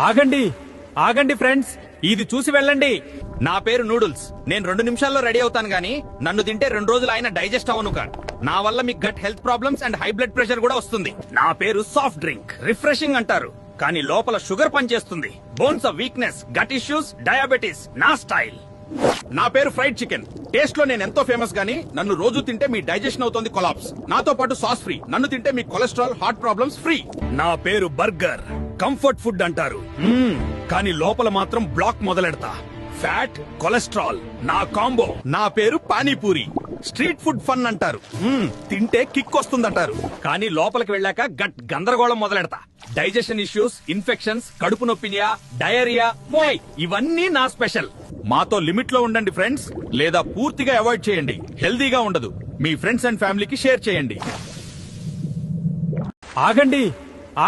ఆగండి ఆగండి ఫ్రెండ్స్, ఇది చూసి వెళ్ళండి. నా పేరు నూడిల్స్. నేను 2 నిమిషాల్లో రెడీ అవుతాను గానీ నన్ను తింటే 2 రోజులు అయినా డైజెస్ట్ అవ్వను కాదు. నా వల్ల మీకు gut health problems and high blood pressure కూడా వస్తుంది. నా పేరు సాఫ్ట్ డ్రింక్. రిఫ్రెషింగ్ అంటారు కానీ లోపల షుగర్ పనిచేస్తుంది. Bones of weakness, gut issues, diabetes నా స్టైల్. నా పేరు ఫ్రైడ్ చికెన్. టేస్ట్ లో నేను ఎంతో ఫేమస్ గానీ నన్ను రోజు తింటే మీ డైజెషన్ అవుతుంది కొలాప్స్. నాతో పాటు సాస్ ఫ్రీ. నన్ను తింటే మీ కొలెస్ట్రాల్, హార్ట్ ప్రాబ్లమ్స్ ఫ్రీ. నా పేరు బర్గర్. కంఫర్ట్ ఫుడ్ అంటారు కానీ లోపల మాత్రం బ్లాక్ మొదలెడతా. ఫ్యాట్, కొలెస్ట్రాల్ నా కాంబో. నా పేరు పానీపూరి. స్ట్రీట్ ఫుడ్ ఫన్ అంటారు. తింటే కిక్ వస్తుందంటారు కానీ లోపలికి వెళ్ళాక గట్ గందరగోళం మొదలెడతా. డైజెషన్ ఇష్యూస్, ఇన్ఫెక్షన్స్, కడుపు నొప్పినియా, డయేరియా, ఇవన్నీ నా స్పెషల్. మాతో లిమిట్ లో ఉండండి ఫ్రెండ్స్, లేదా పూర్తిగా అవాయిడ్ చేయండి. హెల్దీగా ఉండదు. మీ ఫ్రెండ్స్ అండ్ ఫ్యామిలీకి షేర్ చేయండి. ఆగండి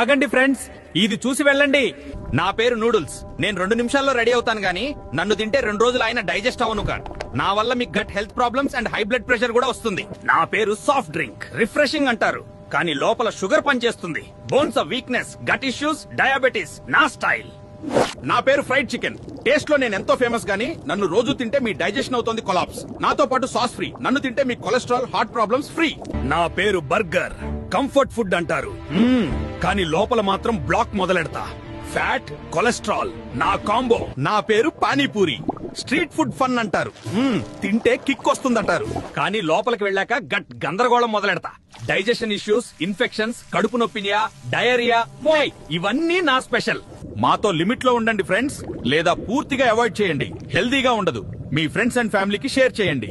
ఆగండి ఫ్రెండ్స్, ఇది చూసి వెళ్ళండి. నా పేరు నూడిల్స్. నేను 2 నిమిషాల్లో రెడీ అవుతాను గానీ నన్ను తింటే 2 రోజులు అయినా డైజెస్ట్ అవ్వను కాదు. నా వల్ల మీకు gut health problems and high blood pressure కూడా వస్తుంది. నా పేరు సాఫ్ట్ డ్రింక్. రిఫ్రెషింగ్ అంటారు కానీ లోపల షుగర్ పనిచేస్తుంది. Bones of weakness, gut issues, diabetes నా స్టైల్. నా పేరు ఫ్రైడ్ చికెన్. టేస్ట్ లో నేను ఎంతో ఫేమస్ గానీ నన్ను రోజు తింటే మీ డైజెషన్ అవుతుంది కొలాప్స్. నాతో పాటు సాస్ ఫ్రీ. నన్ను తింటే మీ కొలెస్ట్రాల్, హార్ట్ ప్రాబ్లమ్స్ ఫ్రీ. నా పేరు బర్గర్. కంఫర్ట్ ఫుడ్ అంటారు కానీ లోపల మాత్రం బ్లాక్ మొదలెడతా. ఫ్యాట్, కొలెస్ట్రాల్ నా కాంబో. నా పేరు పానీపూరి. స్ట్రీట్ ఫుడ్ ఫన్ అంటారు. తింటే కిక్ వస్తుందంటారు కానీ లోపలికి వెళ్ళాక గట్ గందరగోళం మొదలెడతా. డైజెషన్ ఇష్యూస్, ఇన్ఫెక్షన్స్, కడుపు నొప్పినియా, డయేరియా, ఇవన్నీ నా స్పెషల్. మాతో లిమిట్ లో ఉండండి ఫ్రెండ్స్, లేదా పూర్తిగా అవాయిడ్ చేయండి. హెల్దీగా ఉండదు. మీ ఫ్రెండ్స్ అండ్ ఫ్యామిలీకి షేర్ చేయండి.